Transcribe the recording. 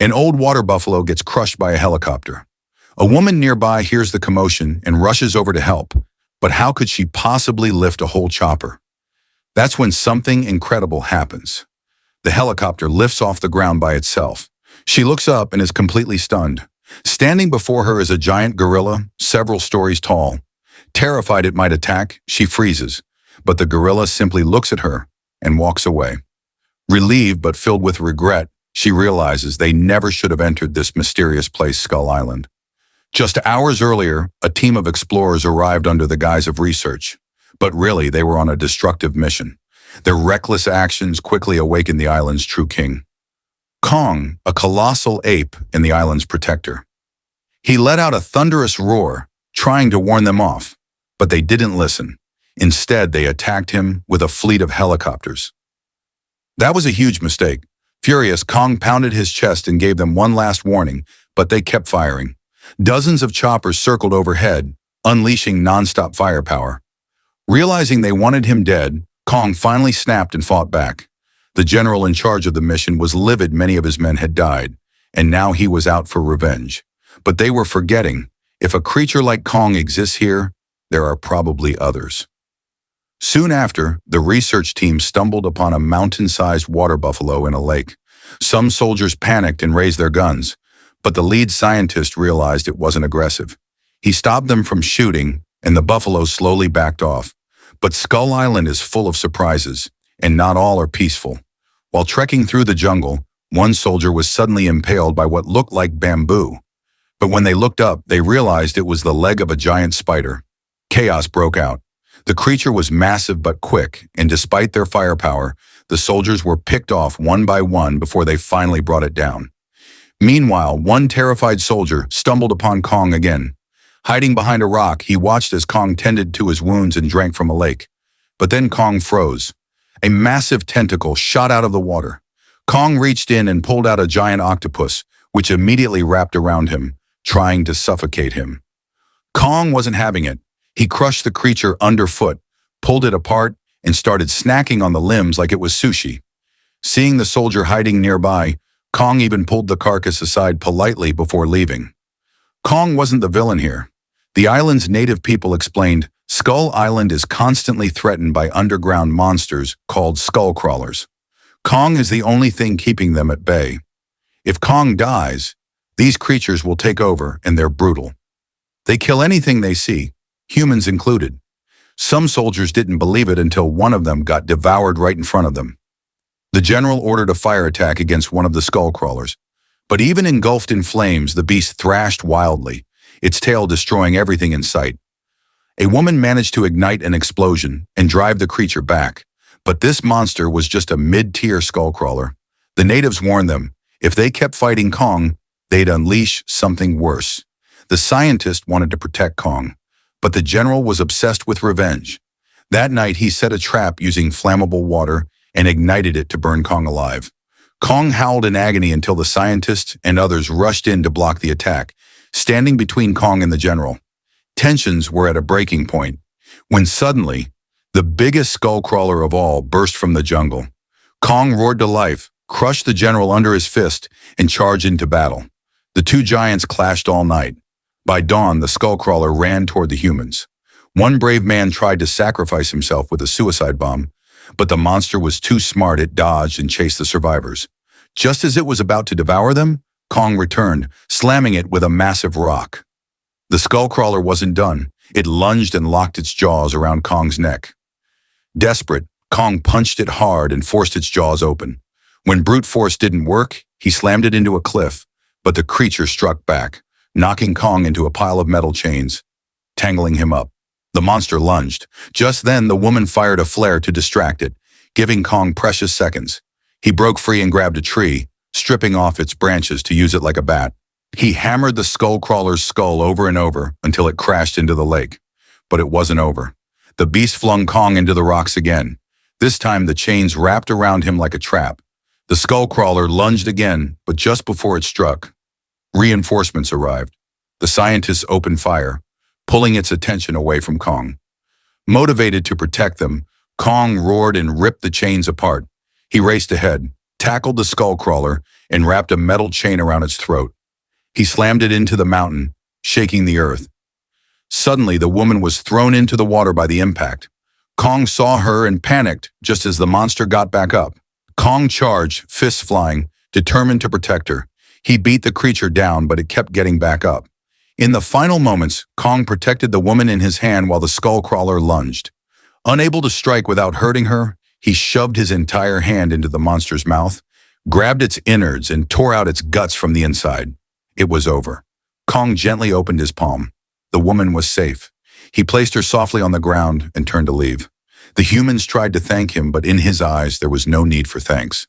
An old water buffalo gets crushed by a helicopter. A woman nearby hears the commotion and rushes over to help, but how could she possibly lift a whole chopper? That's when something incredible happens. The helicopter lifts off the ground by itself. She looks up and is completely stunned. Standing before her is a giant gorilla, several stories tall. Terrified it might attack, she freezes, but the gorilla simply looks at her and walks away. Relieved but filled with regret, she realizes they never should have entered this mysterious place, Skull Island. Just hours earlier, a team of explorers arrived under the guise of research, but really they were on a destructive mission. Their reckless actions quickly awakened the island's true king. Kong, a colossal ape and the island's protector. He let out a thunderous roar, trying to warn them off, but they didn't listen. Instead, they attacked him with a fleet of helicopters. That was a huge mistake. Furious, Kong pounded his chest and gave them one last warning, but they kept firing. Dozens of choppers circled overhead, unleashing non-stop firepower. Realizing they wanted him dead, Kong finally snapped and fought back. The general in charge of the mission was livid. Many of his men had died, and now he was out for revenge. But they were forgetting, if a creature like Kong exists here, there are probably others. Soon after, the research team stumbled upon a mountain-sized water buffalo in a lake. Some soldiers panicked and raised their guns, but the lead scientist realized it wasn't aggressive. He stopped them from shooting, and the buffalo slowly backed off. But Skull Island is full of surprises, and not all are peaceful. While trekking through the jungle, one soldier was suddenly impaled by what looked like bamboo. But when they looked up, they realized it was the leg of a giant spider. Chaos broke out. The creature was massive but quick, and despite their firepower, the soldiers were picked off one by one before they finally brought it down. Meanwhile, one terrified soldier stumbled upon Kong again. Hiding behind a rock, he watched as Kong tended to his wounds and drank from a lake. But then Kong froze. A massive tentacle shot out of the water. Kong reached in and pulled out a giant octopus, which immediately wrapped around him, trying to suffocate him. Kong wasn't having it. He crushed the creature underfoot, pulled it apart, and started snacking on the limbs like it was sushi. Seeing the soldier hiding nearby, Kong even pulled the carcass aside politely before leaving. Kong wasn't the villain here. The island's native people explained, Skull Island is constantly threatened by underground monsters called skull crawlers. Kong is the only thing keeping them at bay. If Kong dies, these creatures will take over, and they're brutal. They kill anything they see, humans included. Some soldiers didn't believe it until one of them got devoured right in front of them. The general ordered a fire attack against one of the skull crawlers, but even engulfed in flames, the beast thrashed wildly, its tail destroying everything in sight. A woman managed to ignite an explosion and drive the creature back, but this monster was just a mid-tier skull crawler. The natives warned them, if they kept fighting Kong, they'd unleash something worse. The scientist wanted to protect Kong, but the general was obsessed with revenge. That night, he set a trap using flammable water and ignited it to burn Kong alive. Kong howled in agony until the scientist and others rushed in to block the attack, standing between Kong and the general. Tensions were at a breaking point, when suddenly, the biggest skull crawler of all burst from the jungle. Kong roared to life, crushed the general under his fist, and charged into battle. The two giants clashed all night. By dawn, the skull crawler ran toward the humans. One brave man tried to sacrifice himself with a suicide bomb, but the monster was too smart. It dodged and chased the survivors. Just as it was about to devour them, Kong returned, slamming it with a massive rock. The skull crawler wasn't done. It lunged and locked its jaws around Kong's neck. Desperate, Kong punched it hard and forced its jaws open. When brute force didn't work, he slammed it into a cliff, but the creature struck back, knocking Kong into a pile of metal chains, tangling him up. The monster lunged. Just then, the woman fired a flare to distract it, giving Kong precious seconds. He broke free and grabbed a tree, stripping off its branches to use it like a bat. He hammered the skull crawler's skull over and over until it crashed into the lake. But it wasn't over. The beast flung Kong into the rocks again. This time, the chains wrapped around him like a trap. The skull crawler lunged again, but just before it struck, reinforcements arrived. The scientists opened fire, pulling its attention away from Kong. Motivated to protect them, Kong roared and ripped the chains apart. He raced ahead, tackled the skull crawler, and wrapped a metal chain around its throat. He slammed it into the mountain, shaking the earth. Suddenly, the woman was thrown into the water by the impact. Kong saw her and panicked just as the monster got back up. Kong charged, fists flying, determined to protect her. He beat the creature down, but it kept getting back up. In the final moments, Kong protected the woman in his hand while the skull crawler lunged. Unable to strike without hurting her, he shoved his entire hand into the monster's mouth, grabbed its innards, and tore out its guts from the inside. It was over. Kong gently opened his palm. The woman was safe. He placed her softly on the ground and turned to leave. The humans tried to thank him, but in his eyes there was no need for thanks.